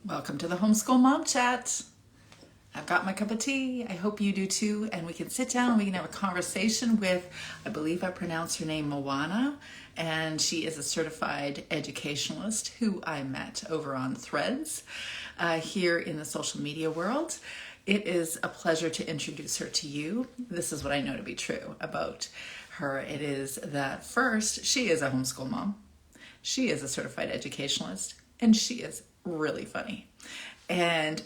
Welcome to the Homeschool Mom Chat. I've got my cup of tea. I hope you do too. And we can sit down and we can have a conversation with, I believe I pronounced her name Moana, and she is a certified educationalist who I met over on Threads here in the social media world. It is a pleasure to introduce her to you. This is what I know to be true about her. It is that first, she is a homeschool mom. She is a certified educationalist, and she is really funny, and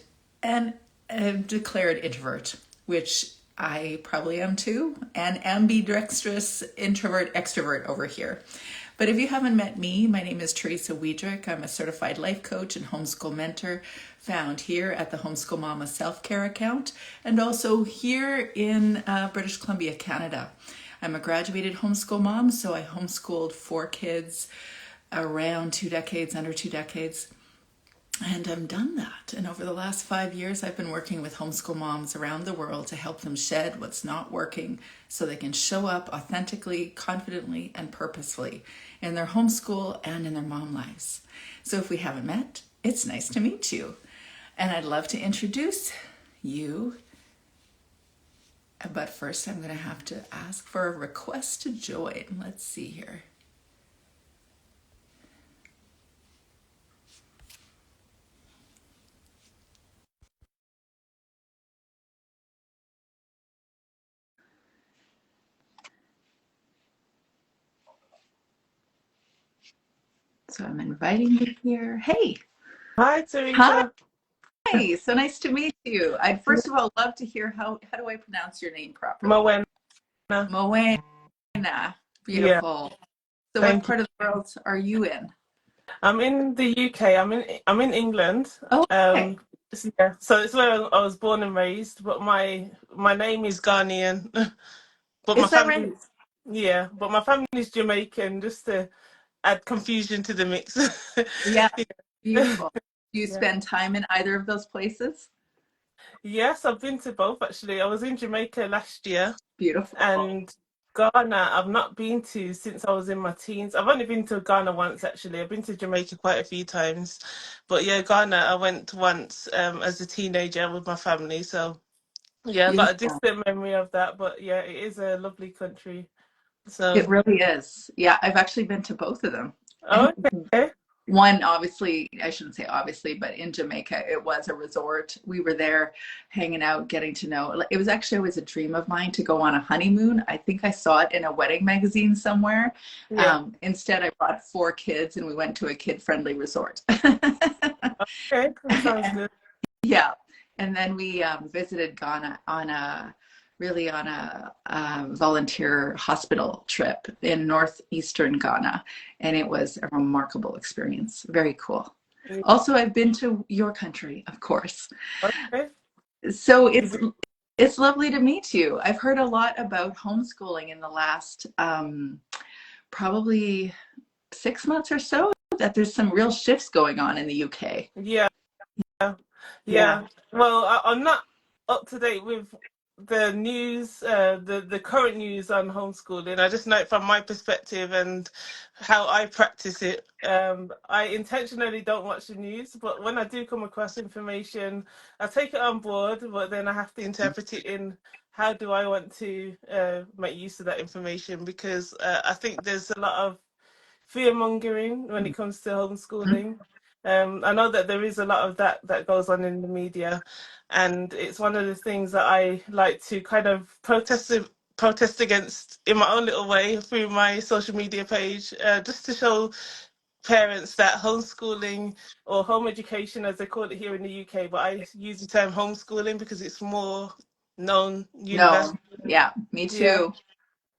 a declared introvert, which I probably am too, and ambidextrous introvert extrovert over here. But if you haven't met me, my name is Teresa Wiedrick. I'm a certified life coach and homeschool mentor found here at the Homeschool Mama Self-Care account and also here in British Columbia, Canada. I'm a graduated homeschool mom, so I homeschooled 4 kids around 2 decades, under 2 decades. And I've done that. And over the last 5 years, I've been working with homeschool moms around the world to help them shed what's not working so they can show up authentically, confidently, and purposefully in their homeschool and in their mom lives. So if we haven't met, it's nice to meet you. And I'd love to introduce you. But first, I'm going to have to ask for a request to join. Let's see here. So I'm inviting you here. Hey. Hi, Hi. Teresa. So nice to meet you. I'd first of all love to hear how do I pronounce your name properly? Moena. Moana. Yeah, Beautiful. So what thank you. part of the world are you in? I'm in the UK. I'm in England. Oh, okay. Um, so it's where I was born and raised, but my name is Ghanaian. But my Is that right? family, yeah, but my family is Jamaican, just to add confusion to the mix. Yeah, Yeah. beautiful. Do you Yeah. spend time in either of those places? Yes, I've been to both actually. I was in Jamaica last year. Beautiful. And Ghana, I've not been to since I was in my teens. I've only been to Ghana once, actually. I've been to Jamaica quite a few times. But yeah, Ghana, I went once as a teenager with my family. So yeah, I've got a Beautiful. distant memory of that. But yeah, it is a lovely country. It So, really is. Yeah, I've actually been to both of them. And okay. one, obviously, I shouldn't say obviously, but in Jamaica, it was a resort. We were there hanging out, getting to know. It was actually always a dream of mine to go on a honeymoon. I think I saw it in a wedding magazine somewhere. Yeah. Instead, I brought 4 kids and we went to a kid-friendly resort. Okay. That sounds good. Yeah. And then we visited Ghana on a really on a volunteer hospital trip in northeastern Ghana, and it was a remarkable experience. Very cool. Yeah. Also, I've been to your country, of course. Okay. So You it's lovely to meet you. I've heard a lot about homeschooling in the last probably 6 months or so. That there's some real shifts going on in the UK. Yeah. Yeah. Yeah. Well, I'm not up to date with the news, the current news on homeschooling. I just know it from my perspective and how I practice it. I intentionally don't watch the news, but when I do come across information, I take it on board, but then I have to interpret it in how do I want to make use of that information because I think there's a lot of fear mongering when it comes to homeschooling. I know that there is a lot of that goes on in the media, and it's one of the things that I like to kind of protest against in my own little way through my social media page, just to show parents that homeschooling or home education, as they call it here in the UK, but I use the term homeschooling because it's more known No. universally. Yeah, me Yeah, too.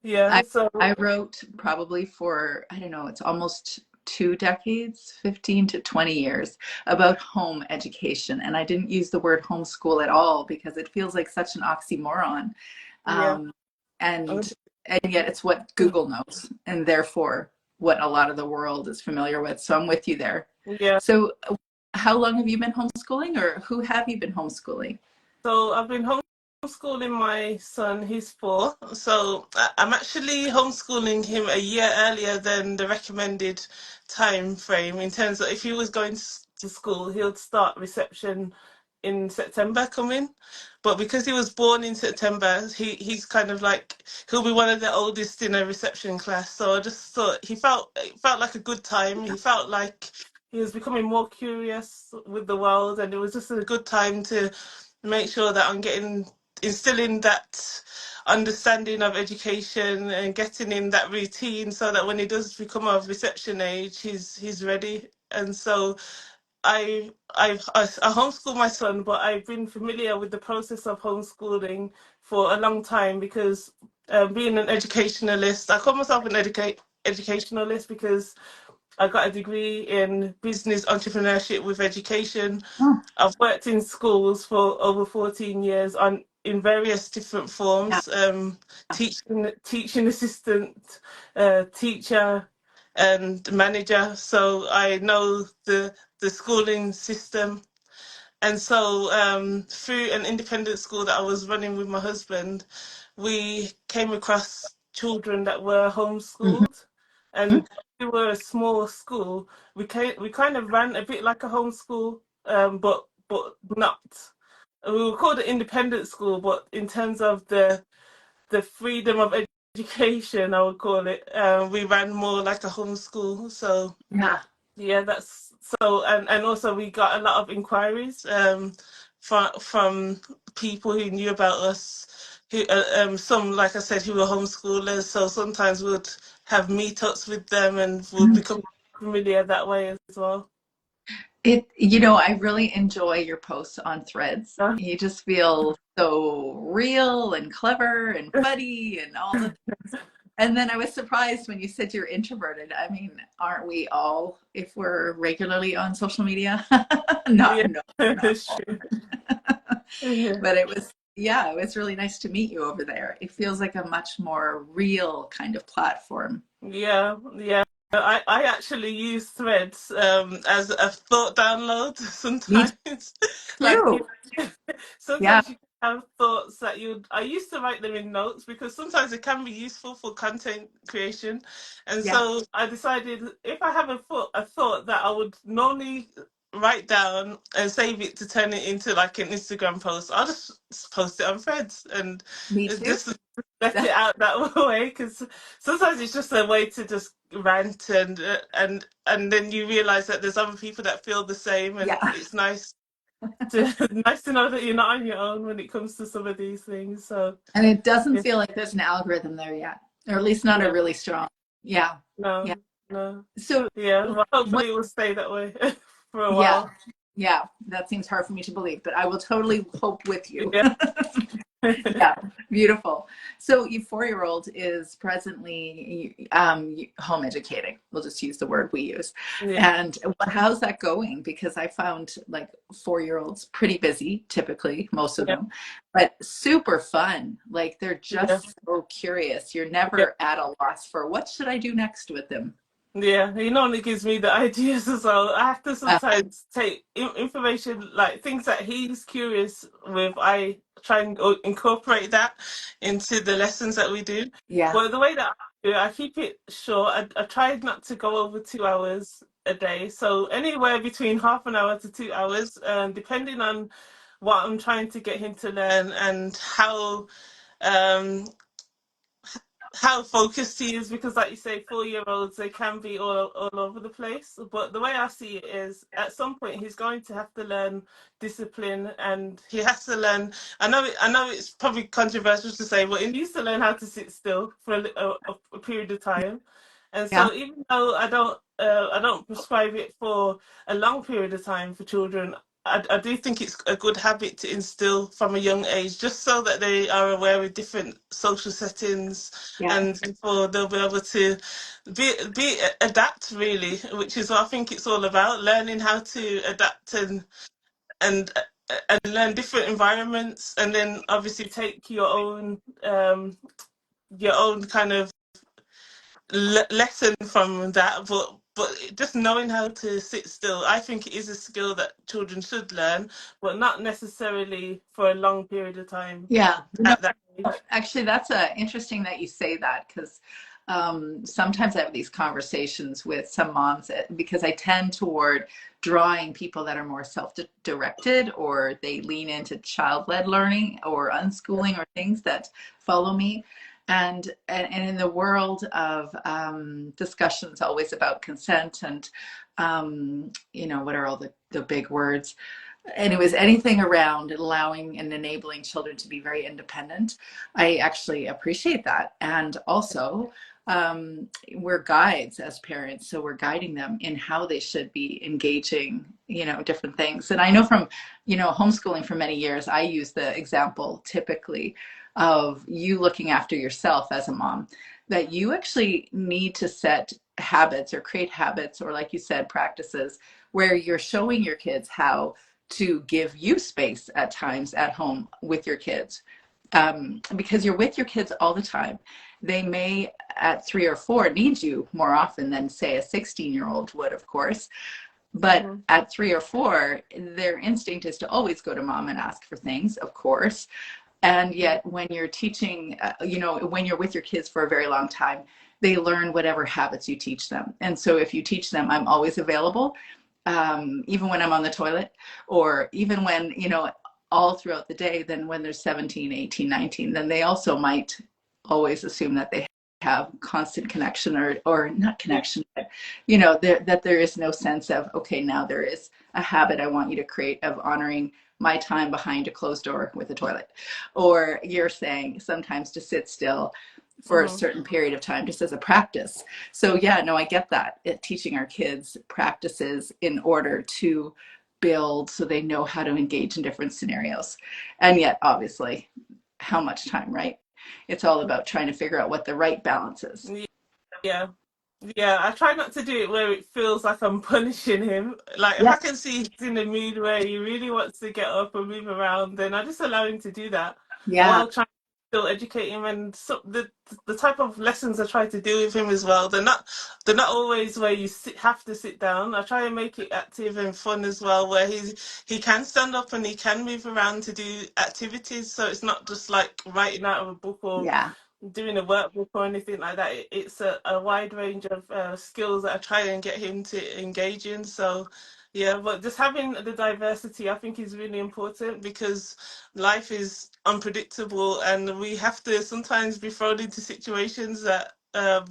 yeah. I So I wrote probably for, I don't know, it's almost 2 decades, 15 to 20 years about home education. And I didn't use the word homeschool at all because it feels like such an oxymoron. yeah. Um, and and yet it's what Google knows and therefore what a lot of the world is familiar with. So I'm with you there. Yeah. So how long have you been homeschooling or who have you been homeschooling? So I've been homeschooling my son, he's 4. So I'm actually homeschooling him a year earlier than the recommended time frame in terms of if he was going to school, he'll start reception in September coming. But because he was born in September, he's kind of like he'll be one of the oldest in a reception class. So I just thought it felt like a good time. He felt like he was becoming more curious with the world, and it was just a good time to make sure that I'm getting instilling that understanding of education and getting in that routine so that when he does become of reception age, he's ready. And so I homeschool my son, but I've been familiar with the process of homeschooling for a long time because being an educationalist, I call myself an educationalist because I got a degree in business entrepreneurship with education. Oh, I've worked in schools for over 14 years on in various different yeah. forms, teaching assistant, teacher, and manager. So I know the schooling system. And so, through an independent school that I was running with my husband, we came across children that were Mhm. homeschooled. And we were a small school. We kind of ran a bit like a homeschool, but not. We were called an independent school, but in terms of the freedom of education, I would call it, we ran more like a homeschool. So Yeah. yeah, that's so, and also we got a lot of inquiries from people who knew about us, who some, like I said, who were homeschoolers. So sometimes we'd have meetups with them, and we'd Mm. become familiar that way as well. I really enjoy your posts on Threads. Uh, You just feel so real and clever and funny and all the things. And then I was surprised when you said you're introverted. I mean, aren't we all if we're regularly on social media? yeah, Not, no, not it's all. true. Yeah, But yeah, it was really nice to meet you over there. It feels like a much more real kind of platform. yeah, yeah. I actually use Threads as a thought download Me sometimes. Like too. Yeah, sometimes you have thoughts that I used to write them in notes because sometimes it can be useful for content creation. And yeah, so I decided if I have a thought that I would normally write down and save it to turn it into like an Instagram post, I'll just post it on Threads and me too. just let it out that way because sometimes it's just a way to just rant and then you realize that there's other people that feel the same, and Yeah. it's nice to nice to know that you're not on your own when it comes to some of these things. So And it doesn't yeah, feel like there's an algorithm there yet, or at least not a yeah, really strong. Yeah, yeah. no, no, So yeah. Well, what? hopefully it will stay that way for a Yeah, while. yeah. That seems hard for me to believe, but I will totally hope with you. Yeah, Yeah, beautiful. So your 4-year-old is presently home educating. We'll just use the word we use. yeah, And how's that going? Because I found like 4-year-olds pretty busy, typically, most of yeah, them, but super fun. Like they're yeah. just so curious. You're Yeah. never at a loss for what should I do next with them? Yeah, he normally gives me the ideas as well. I have to Uh, sometimes take information, like things that he's curious with. I try and incorporate that into the lessons that we do. yeah, But the way that I do it, I keep it short. I try not to go over 2 hours a day. So anywhere between half an hour to 2 hours, depending on what I'm trying to get him to learn and um, how focused he is, because like you say, 4-year-olds, they can be all over the place. But the way I see it is at some point he's going to have to learn discipline, and he has to learn, I know it's probably controversial to say, but he needs to learn how to sit still for a period of time. And yeah, so even though I don't prescribe it for a long period of time for children, I do think it's a good habit to instill from a young age, just so that they are aware of different social settings, yeah. and therefore they'll be able to adapt really, which is what I think it's all about, learning how to adapt and and learn different environments, and then obviously take your own kind of lesson from that, but just knowing how to sit still, I think it is a skill that children should learn, but not necessarily for a long period of time Yeah. at that age. Actually, that's interesting that you say that because sometimes I have these conversations with some moms because I tend toward drawing people that are more self-directed, or they lean into child-led learning or unschooling or things that follow me. And in the world of discussions always about consent and what are all the big words, and it was anything around allowing and enabling children to be very independent. I actually appreciate that. And also, we're guides as parents, so we're guiding them in how they should be engaging, different things. And I know from, homeschooling for many years, I use the example typically of you looking after yourself as a mom, that you actually need to set habits or create habits, or like you said, practices where you're showing your kids how to give you space at times at home with your kids, because you're with your kids all the time. They may, at 3 or 4, need you more often than, say, a 16-year-old would, of course. But Mm-hmm. at 3 or 4, their instinct is to always go to mom and ask for things, of course. And yet, when you're teaching, when you're with your kids for a very long time, they learn whatever habits you teach them. And so if you teach them, I'm always available, even when I'm on the toilet, or even when, all throughout the day, then when they're 17, 18, 19, then they also might always assume that they have constant connection, or not Yeah. connection, but, that there is no sense of, okay, now there is a habit I want you to create of honoring my time behind a closed door with a toilet. Or you're saying sometimes to sit still for a Mm-hmm. certain period of time, just as a practice. So yeah, no, I get that. Teaching our kids practices in order to build so they know how to engage in different scenarios. And yet, obviously, how much time, right? It's all about trying to figure out what the right balance is. Yeah. Yeah, I try not to do it where it feels like I'm punishing him. Like, if I Yep. can see he's in a mood where he really wants to get up and move around, then I just allow him to do that Yeah. while trying to still educate him. And so the type of lessons I try to do with him as well, they're not always where you have to sit down. I try and make it active and fun as well, where he can stand up and he can move around to do activities. So it's not just like writing out of a book or Yeah. doing a workbook or anything like that. It's a wide range of skills that I try and get him to engage in. So, yeah, but just having the diversity, I think, is really important, because life is unpredictable and we have to sometimes be thrown into situations that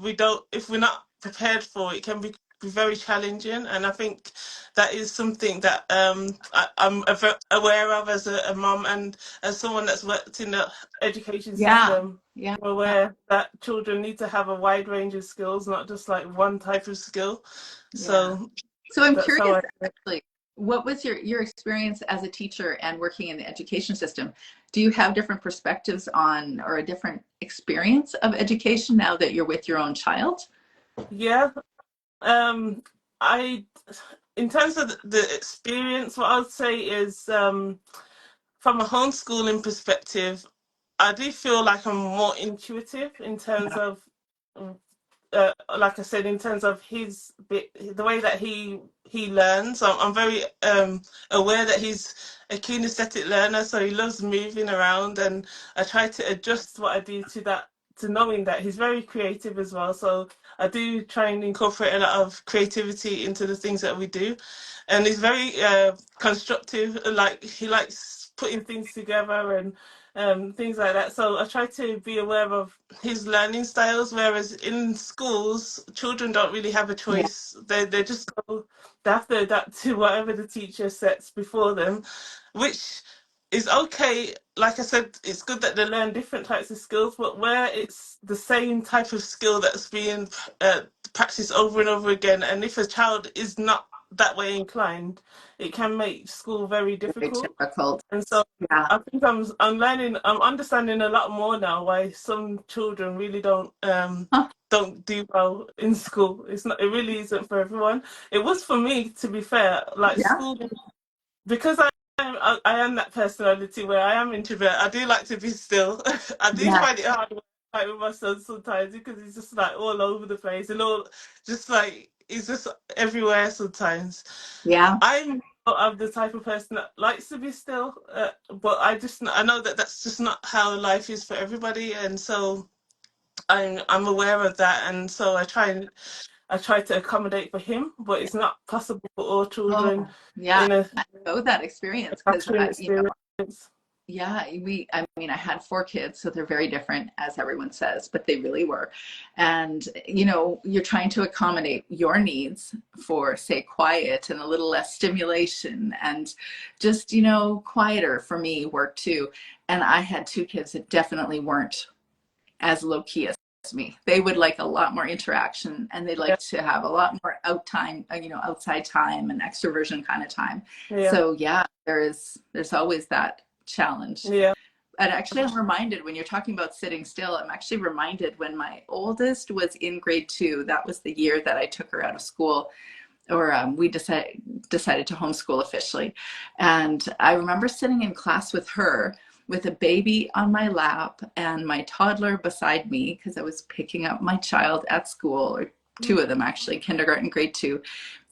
we don't, if we're not prepared for, it can be very challenging. And I think that is something that I'm aware of as a mom, and as someone that's worked in the education Yeah. system, Yeah. aware that children need to have a wide range of skills, not just like one type of skill. Yeah. So So I'm that's how curious, I do it. actually, what was your experience as a teacher and working in the education system? Do you have different perspectives on, or a different experience of education now that you're with your own child? Yeah. Um, I, in terms of the experience, what I would say is, from a homeschooling perspective, I do feel like I'm more intuitive in terms Yeah. of, like I said, in terms of the way that he learns. I'm very aware that he's a kinesthetic learner, so he loves moving around, and I try to adjust what I do to that, to knowing that he's very creative as well. So I do try and incorporate a lot of creativity into the things that we do, and he's very constructive. Like, he likes putting things together and things like that. So I try to be aware of his learning styles, whereas in schools, children don't really have a Yeah. choice. They just go, they have to adapt to whatever the teacher sets before them, which is okay. Like I said, it's good that they learn different types of skills, but where it's the same type of skill that's being practiced over and over again, and if a child is not that way inclined, it can make school very Very difficult. difficult. And so Yeah. I think I'm understanding a lot more now why some children really Huh. don't do well in school. It really isn't for everyone. It was for me, to be fair. Like, Yeah. school, because I am that personality where I am introvert. I do like to be still. I do Yeah. find it hard like with my son sometimes, because he's just like all over the place and all, just like he's just everywhere sometimes. Yeah. I'm not of the type of person that likes to be still, but I know that that's just not how life is for everybody, and so I'm aware of that, and so I try to accommodate for him, but it's not possible for all children Oh, yeah. in a I know that experience because classroom you know, experience. yeah, I mean, I had four kids, so they're very different, as everyone says, but they really were. And, you know, you're trying to accommodate your needs for, say, quiet and a little less stimulation and just, you know, quieter for me work too. And I had two kids that definitely weren't as low key as me. They would like a lot more interaction and they'd Yeah, like to have a lot more out time, you know, outside time and extroversion kind of time. yeah, So yeah, there's always that challenge. yeah. And actually, I'm reminded when you're talking about sitting still, I'm actually reminded when my oldest was in grade two, that was the year that I took her out of school, or we decided to homeschool officially. And I remember sitting in class with her with a baby on my lap and my toddler beside me because I was picking up my child at school, or two of them actually, kindergarten, grade two.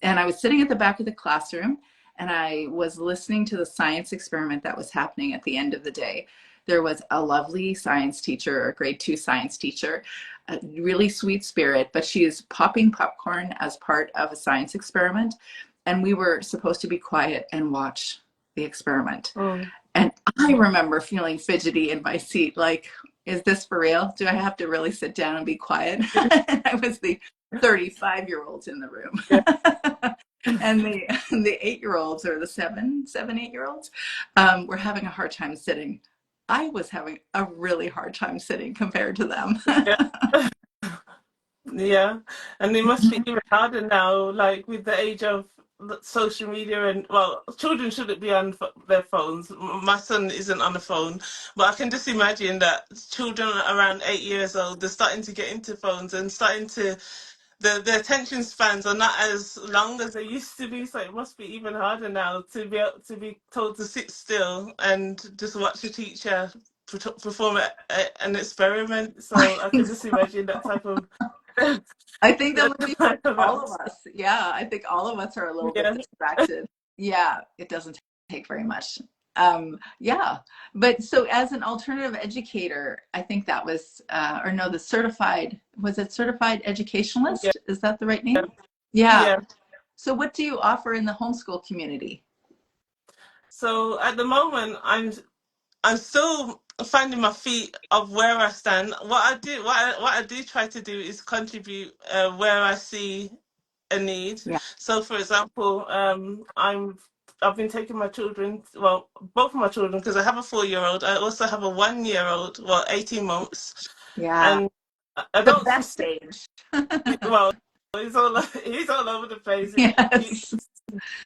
And I was sitting at the back of the classroom and I was listening to the science experiment that was happening at the end of the day. There was a lovely science teacher, a grade two science teacher, a really sweet spirit, but she is popping popcorn as part of a science experiment. And we were supposed to be quiet and watch the experiment. Mm. And I remember feeling fidgety in my seat, like, is this for real? Do I have to really sit down and be quiet? I was the 35-year-olds in the room. Yeah, And the 8-year-olds or the 8-year-olds were having a hard time sitting. I was having a really hard time sitting compared to them. yeah. Yeah, and it must be even harder now, like with the age of social media and well, children shouldn't be on their phones. My son isn't on the phone, but I can just imagine that children around 8 years old, they're starting to get into phones and starting to the attention spans are not as long as they used to be. So it must be even harder now to be able to be told to sit still and just watch a teacher perform an experiment. So I can just imagine that type of I think that that would be for type of all of apps. us. Yeah, I think all of us are a little bit Yeah, distracted. Yeah, it doesn't take very much. Yeah, but so as an alternative educator, I think that was, or no, the certified, was it certified yeah, educationalist? Is that the right name? Yeah. yeah. So what do you offer in the homeschool community? So at the moment, I'm still finding my feet of where I stand. What I do try to do is contribute where I see a need. Yeah. So, for example, I've been taking my children, well, both of my children, because I have a 4 year old. I also have a 1 year old, well, 18 months, Yeah. and I The don't best foresee. age. Well, he's all over the place. Yes.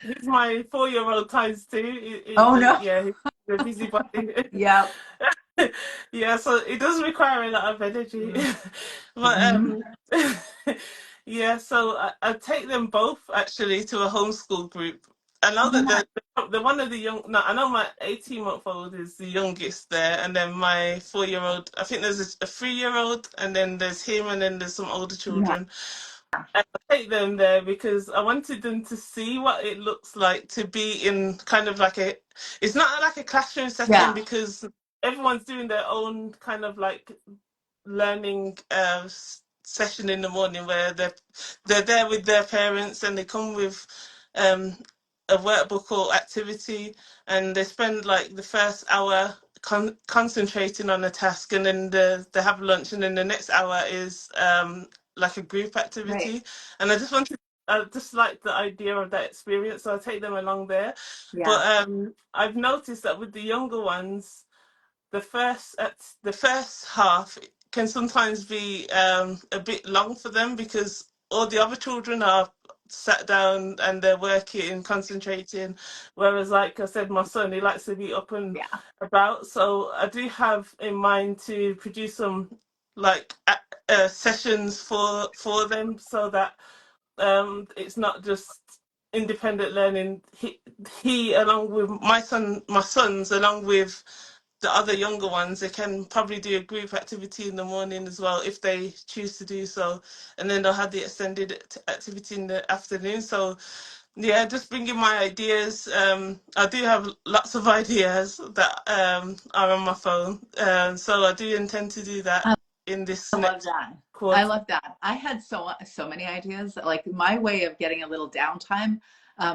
He's my 4 year old times two. Oh no. Yeah, he's a busybody. Yeah. Yeah, so it does require a lot of energy. But Mm-hmm. yeah, so I take them both actually to a homeschool group. I know Oh, that nice. the one of the young, no, I know my 18-month-old is the youngest there, and then my 4 year old, I think there's a 3 year old, and then there's him, and then there's some older Yeah. children. And I take them there because I wanted them to see what it looks like to be in kind of like it's not like a classroom setting Yeah. because everyone's doing their own kind of like learning session in the morning where they're there with their parents and they come with um, a workbook or activity and they spend like the first hour concentrating on a task and then they have lunch and then the next hour is like a group Right. activity and I just like the idea of that experience so I take them along there Yeah. but I've noticed that with the younger ones the first half can sometimes be a bit long for them because all the other children are sat down and they're working, concentrating. Whereas, like I said, my son he likes to be up and Yeah. about. So I do have in mind to produce some like sessions for them so that it's not just independent learning. He along with my sons, along with the other younger ones, they can probably do a group activity in the morning as well if they choose to do so, and then they'll have the extended activity in the afternoon. So yeah, just bringing my ideas. I do have lots of ideas that are on my phone, so I do intend to do that. in this I love next that. I quarter. love that. I had so many ideas. Like my way of getting a little downtime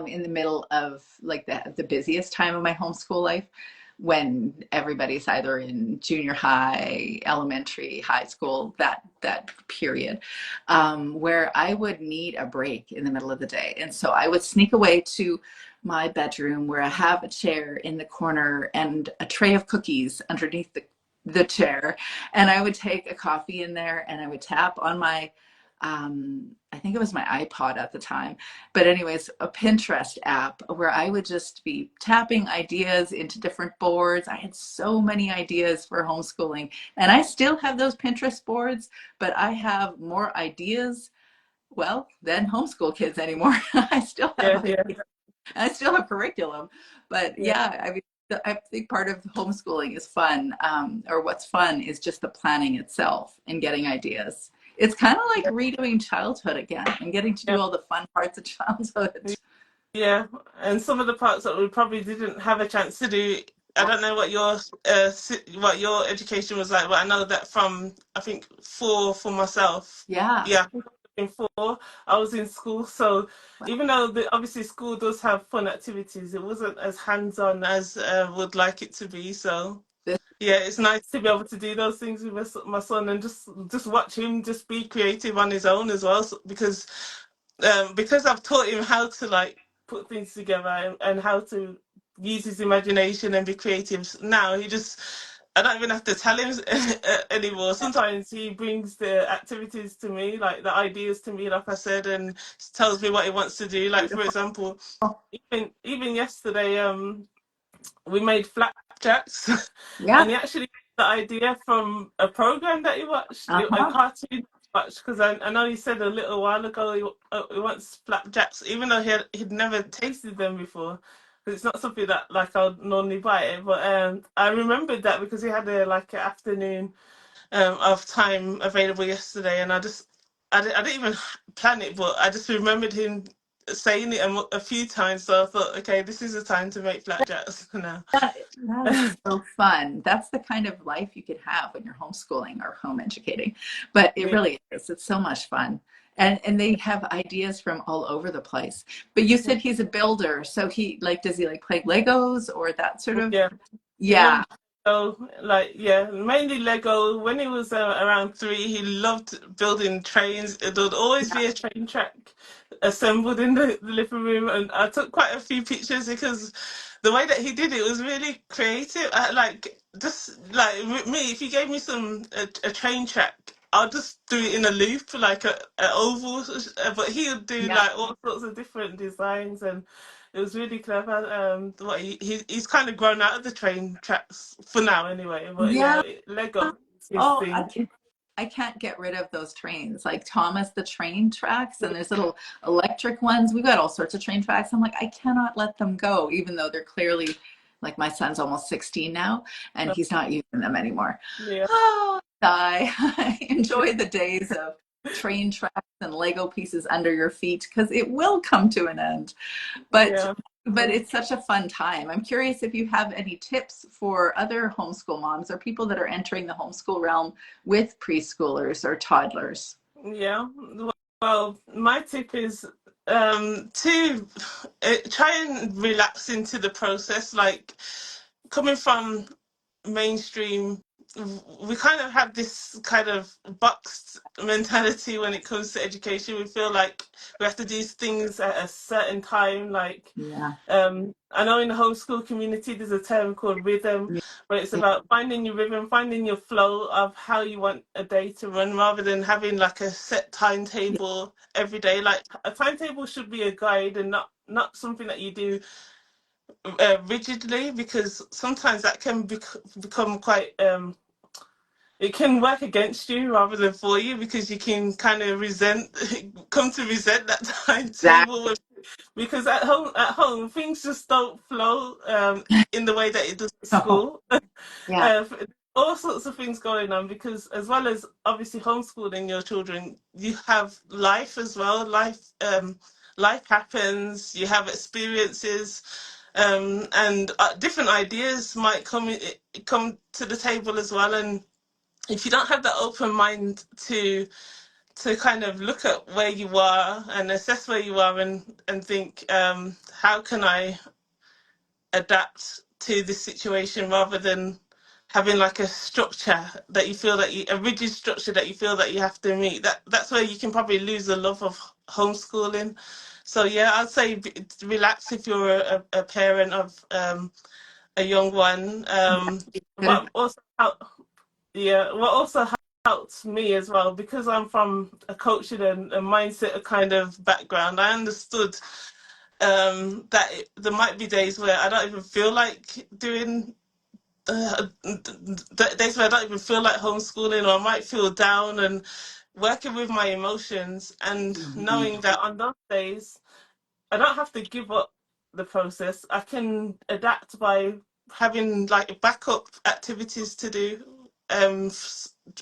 in the middle of like the busiest time of my homeschool life, when everybody's either in junior high, elementary, high school, that period, where I would need a break in the middle of the day, and so I would sneak away to my bedroom where I have a chair in the corner and a tray of cookies underneath the chair, and I would take a coffee in there and I would tap on my I think it was my iPod at the time, but anyways, a Pinterest app where I would just be tapping ideas into different boards. I had so many ideas for homeschooling, and I still have those Pinterest boards, but I have more ideas, well, than homeschool kids anymore. I still have Yeah, yeah, I still have curriculum, but yeah, yeah, I mean, I think part of homeschooling is fun, or what's fun is just the planning itself and getting ideas. It's kind of like yeah, redoing childhood again and getting to yeah. do all the fun parts of childhood. Yeah, and some of the parts that we probably didn't have a chance to do. I don't know what your education was like, but I know that from I think four for myself. Yeah. Yeah, I think in four I was in school, so even though obviously school does have fun activities, it wasn't as hands-on as would like it to be. So This, yeah, it's nice to be able to do those things with my son and just watch him just be creative on his own as well. Because I've taught him how to like put things together and how to use his imagination and be creative. Now he just, I don't even have to tell him anymore. Sometimes he brings the activities to me, like the ideas to me, like I said, and tells me what he wants to do. Like for example, even yesterday, we made flapjacks, yeah. and he actually got the idea from a program that he watched, a Uh-huh. cartoon he watched. Because I know he said a little while ago he wants flapjacks, even though he'd never tasted them before. Because it's not something that like I'd normally buy it. But I remembered that because he had a like an afternoon of time available yesterday, and I didn't even plan it, but I just remembered him saying it a few times. So I thought, okay, this is the time to make flapjacks now. That is so fun. That's the kind of life you could have when you're homeschooling or home educating. But it Yeah, really is. It's so much fun. And they have ideas from all over the place. But you said he's a builder, so he like does he like play Legos or that sort of yeah. He yeah. loves Lego, like yeah, mainly Lego. When he was around 3, he loved building trains. There'd always be a train track assembled in the living room, and I took quite a few pictures because the way that he did it was really creative. Like just like with me, if you gave me a train track, I'll just do it in a loop, like a oval. But he would do Yeah. like all sorts of different designs and. It was really clever. What he's kind of grown out of the train tracks for now, anyway. But yeah, Yeah. Lego is his Oh, thing. I can't get rid of those trains. Like Thomas the train tracks and there's little electric ones. We've got all sorts of train tracks. I'm like, I cannot let them go, even though they're clearly like my son's almost 16 now and he's not using them anymore. Yeah, Oh, I enjoy the days of train tracks and Lego pieces under your feet because it will come to an end. But yeah, but it's such a fun time. I'm curious if you have any tips for other homeschool moms or people that are entering the homeschool realm with preschoolers or toddlers. yeah. Well, my tip is to try and relax into the process. Like coming from mainstream, we kind of have this kind of boxed mentality when it comes to education. We feel like we have to do things at a certain time. Like, Yeah. I know in the homeschool community, there's a term called rhythm, where it's about finding your rhythm, finding your flow of how you want a day to run, rather than having like a set timetable every day. Like a timetable should be a guide and not something that you do rigidly, because sometimes that can become quite it can work against you rather than for you, because you can kind of come to resent that timetable, because at home things just don't flow in the way that it does at Oh, school. yeah. All sorts of things going on, because as well as obviously homeschooling your children, you have life as well. Life happens, you have experiences, and different ideas might come to the table as well. And if you don't have that open mind to kind of look at where you are and assess where you are, and think, how can I adapt to this situation, rather than having like a structure that you feel that a rigid structure that you feel that you have to meet. That's where you can probably lose the love of homeschooling. So yeah, I'd say relax if you're a parent of a young one. But also yeah, what also helped me as well, because I'm from a coaching and a mindset kind of background. I understood that there might be days where I don't even feel like doing days where I don't even feel like homeschooling, or I might feel down, and working with my emotions and Mhm. knowing that on those days I don't have to give up the process. I can adapt by having like backup activities to do,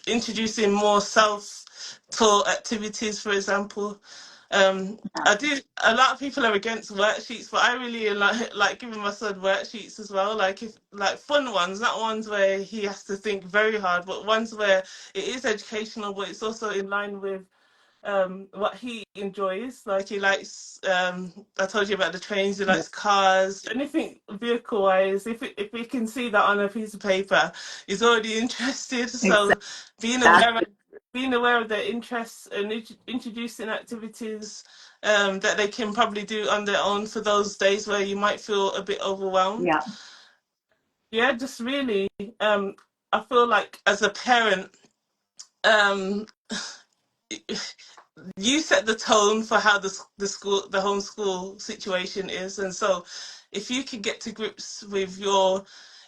introducing more self-taught activities, for example. Yeah. I do. A lot of people are against worksheets, but I really like giving my son worksheets as well. Like, if like fun ones, not ones where he has to think very hard, but ones where it is educational, but it's also in line with what he enjoys. Like, he likes, I told you about the trains, he Yeah. likes cars, anything vehicle wise. If we can see that on a piece of paper, he's already interested. So being aware of Exactly. being aware of their interests and introducing activities that they can probably do on their own for those days where you might feel a bit overwhelmed. Yeah. Yeah, just really, I feel like as a parent, um, you set the tone for how the homeschool situation is. And so if you can get to grips with your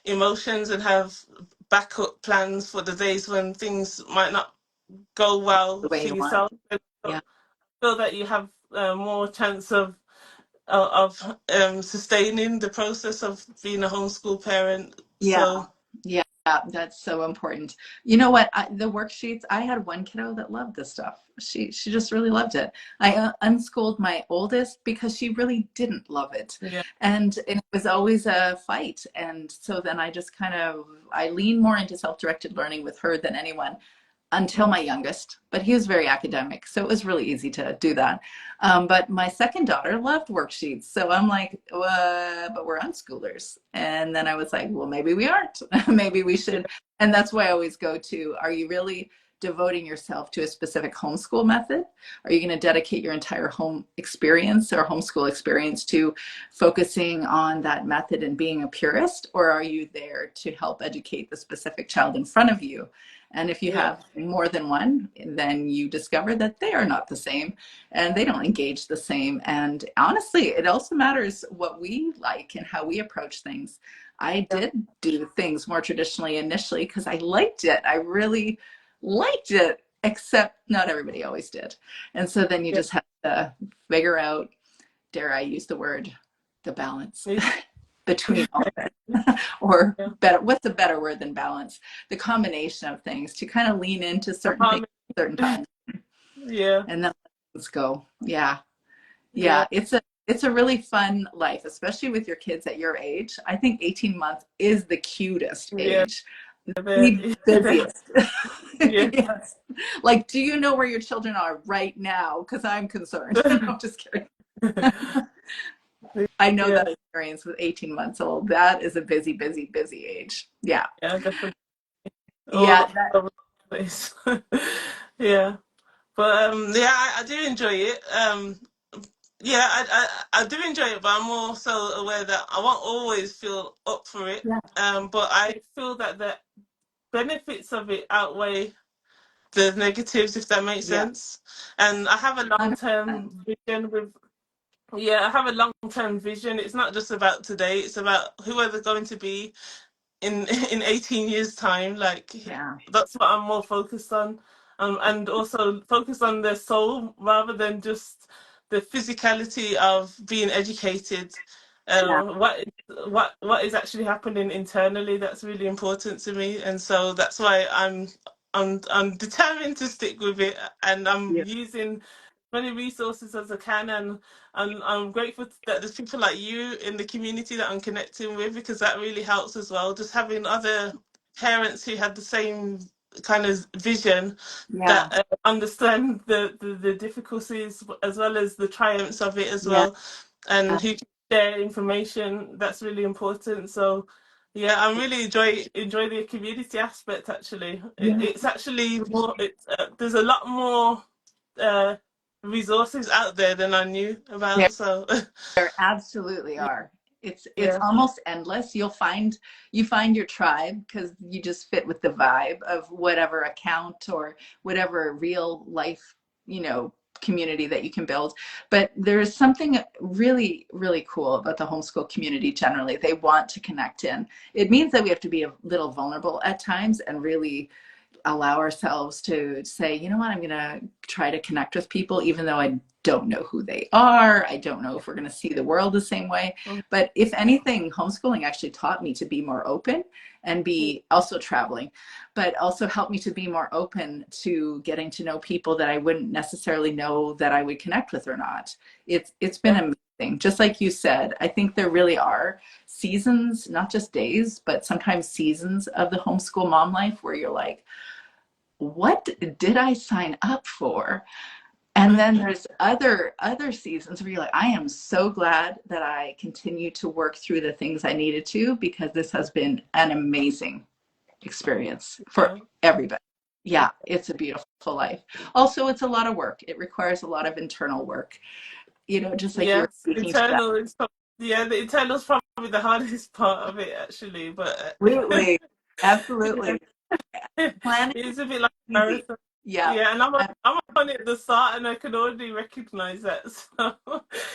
emotions and have backup plans for the days when things might not go well The way for you want. yourself, then I Yeah. feel that you have more chance of sustaining the process of being a homeschool parent. Yeah. So Yeah. That's so important. You know what? The worksheets, I had one kiddo that loved this stuff. She just really loved it. I unschooled my oldest because she really didn't love it. yeah, And it was always a fight. And so then I just kind of, I lean more into self-directed learning with her than anyone, until my youngest, but he was very academic. So it was really easy to do that. But my second daughter loved worksheets. So I'm like, but we're unschoolers. And then I was like, well, maybe we aren't. Maybe we should. And that's why I always go to, are you really devoting yourself to a specific homeschool method? Are you going to dedicate your entire home experience or homeschool experience to focusing on that method and being a purist? Or are you there to help educate the specific child in front of you? And if you yeah, have more than one, then you discover that they are not the same and they don't engage the same. And honestly, it also matters what we like and how we approach things. I yeah, did do things more traditionally initially because I liked it. I really liked it, except not everybody always did. And so then you yeah, just have to figure out, dare I use the word, the balance yeah, between all of it. Or yeah. better, what's a better word than balance? The combination of things to kind of lean into certain things Harmony. at certain times Yeah, and then let's go. Yeah. yeah, Yeah. It's a really fun life, especially with your kids at your age. I think 18 months is the cutest yeah. age, the busiest. Yeah. Yes. Like, do you know where your children are right now? Because I'm concerned. No, I'm just kidding. I know Yeah, that experience with 18 months old. That is a busy, busy, busy age. Yeah. yeah, definitely. Yeah. All over the place. Yeah, but yeah, I do enjoy it. Yeah, I do enjoy it, but I'm also aware that I won't always feel up for it. Yeah. But I feel that the benefits of it outweigh the negatives, if that makes Yeah. sense. And I have a long 100%. term vision with. Yeah, I have a long term vision. It's not just about today. It's about who are they going to be in in 18 years time. Like, Yeah. that's what I'm more focused on, and also focused on their soul rather than just the physicality of being educated. Yeah. What is actually happening internally, that's really important to me. And so that's why I'm determined to stick with it, and I'm Yeah. using many resources as I can. And I'm grateful that there's people like you in the community that I'm connecting with, because that really helps as well. Just having other parents who had the same kind of vision that Yeah. understand the difficulties as well as the triumphs of it as Yeah. well, and who can share information. That's really important. So yeah, I really enjoy the community aspect. Actually, Yeah. it's actually more. It's there's a lot more uh, resources out there than I knew Yeah. about. So There absolutely are. It's yeah, almost endless. You find your tribe because you just fit with the vibe of whatever account or whatever real life, you know, community that you can build. But there's something really, really cool about the homeschool community generally. They want to connect in. It means that we have to be a little vulnerable at times and really allow ourselves to say, you know what, I'm going to try to connect with people, even though I don't know who they are. I don't know if we're going to see the world the same way. But if anything, homeschooling actually taught me to be more open and be also traveling, but also helped me to be more open to getting to know people that I wouldn't necessarily know that I would connect with or not. It's been yeah, amazing. Just like you said, I think there really are seasons, not just days, but sometimes seasons of the homeschool mom life where you're like, what did I sign up for? And then there's other seasons where you're like, I am so glad that I continue to work through the things I needed to, because this has been an amazing experience for yeah. everybody. Yeah, it's a beautiful life. Also, it's a lot of work. It requires a lot of internal work, you know, just like you were Yes, speaking to that. internal is yeah, the internal is probably the hardest part of it actually, but Absolutely. yeah, Absolutely. Planning it's a bit like a is easy. marathon. Yeah. Yeah, and I'm on it at the start, and I can already recognize that. So,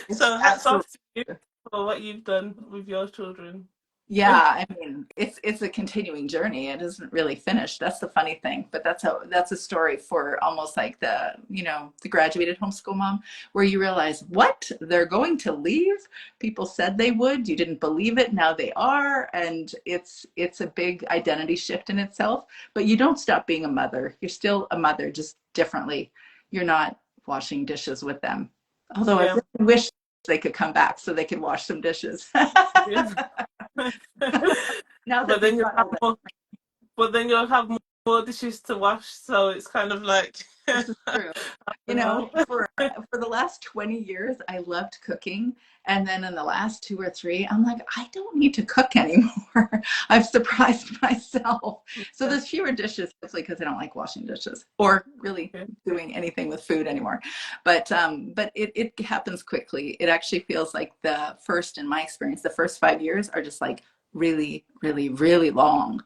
It's so hats absolutely. off to you for what you've done with your children. Yeah, I mean, it's a continuing journey. It isn't really finished. That's the funny thing. But that's a story for almost like the, you know, the graduated homeschool mom, where you realize, what? They're going to leave? People said they would. You didn't believe it. Now they are. And it's a big identity shift in itself. But you don't stop being a mother. You're still a mother, just differently. You're not washing dishes with them. Although I Yeah, really wish they could come back so they could wash some dishes. yeah. Now that But they've then you'll got have older. more. But then you'll have more dishes to wash, so it's kind of like I This is true. You don't know, know. for the last 20 years, I loved cooking. And then in the last 2 or 3, I'm like, I don't need to cook anymore. I've surprised myself. So Yeah, there's fewer dishes, mostly because I don't like washing dishes or really yeah, doing anything with food anymore. But it happens quickly. It actually feels like in my experience, the first 5 years are just like really, really, really long.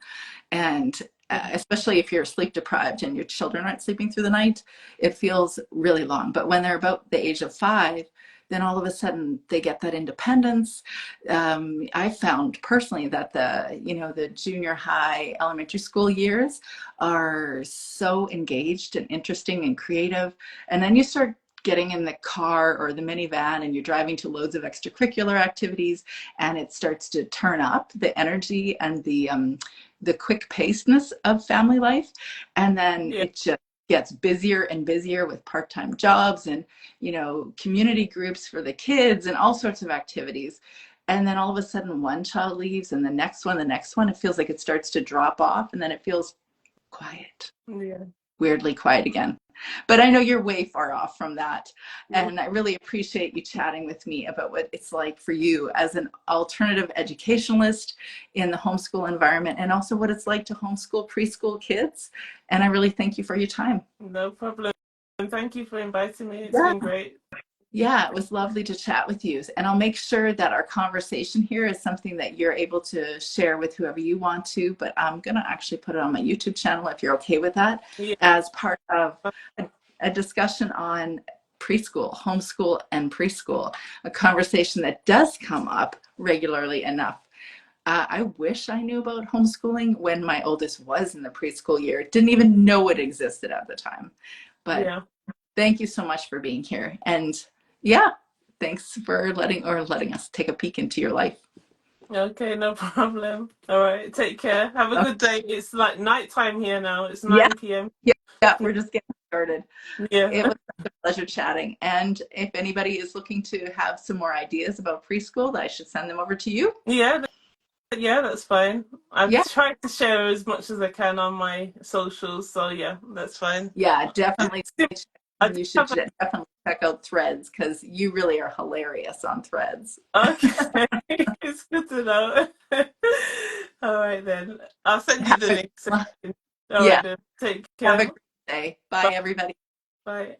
And especially if you're sleep deprived and your children aren't sleeping through the night, it feels really long. But when they're about the age of 5, then all of a sudden they get that independence. I found personally that the junior high, elementary school years are so engaged and interesting and creative. And then you start getting in the car or the minivan and you're driving to loads of extracurricular activities, and it starts to turn up the energy and the quick pacedness of family life. And then yeah, it just gets busier and busier with part-time jobs and, you know, community groups for the kids and all sorts of activities. And then all of a sudden one child leaves and the next one, it feels like it starts to drop off, and then it feels quiet, yeah. weirdly quiet again. But I know you're way far off from that. And I really appreciate you chatting with me about what it's like for you as an alternative educationalist in the homeschool environment, and also what it's like to homeschool preschool kids. And I really thank you for your time. No problem. And thank you for inviting me. It's Yeah. been great. Yeah, it was lovely to chat with you. And I'll make sure that our conversation here is something that you're able to share with whoever you want to. But I'm going to actually put it on my YouTube channel, if you're okay with that, Yeah, as part of a discussion on preschool, homeschool, and preschool, a conversation that does come up regularly enough. I wish I knew about homeschooling when my oldest was in the preschool year. Didn't even know it existed at the time. But yeah. thank you so much for being here. And yeah, thanks for letting us take a peek into your life. Okay, no problem. All right, take care. Have a Okay. good day. It's like nighttime here now. It's Yeah, 9 p.m. yeah, yeah, we're just getting started. It Yeah. was such a pleasure chatting. And if anybody is looking to have some more ideas about preschool, I should send them over to you. Yeah, Yeah, that's fine. I've Yeah. tried to share as much as I can on my socials, so yeah, that's fine. Yeah, definitely. I do You should have a, definitely check out Threads because you really are hilarious on Threads. okay, it's good to know. All right then, I'll send you Have the a, links. All yeah, right then, take have a care. great day. Bye, Bye. everybody. Bye.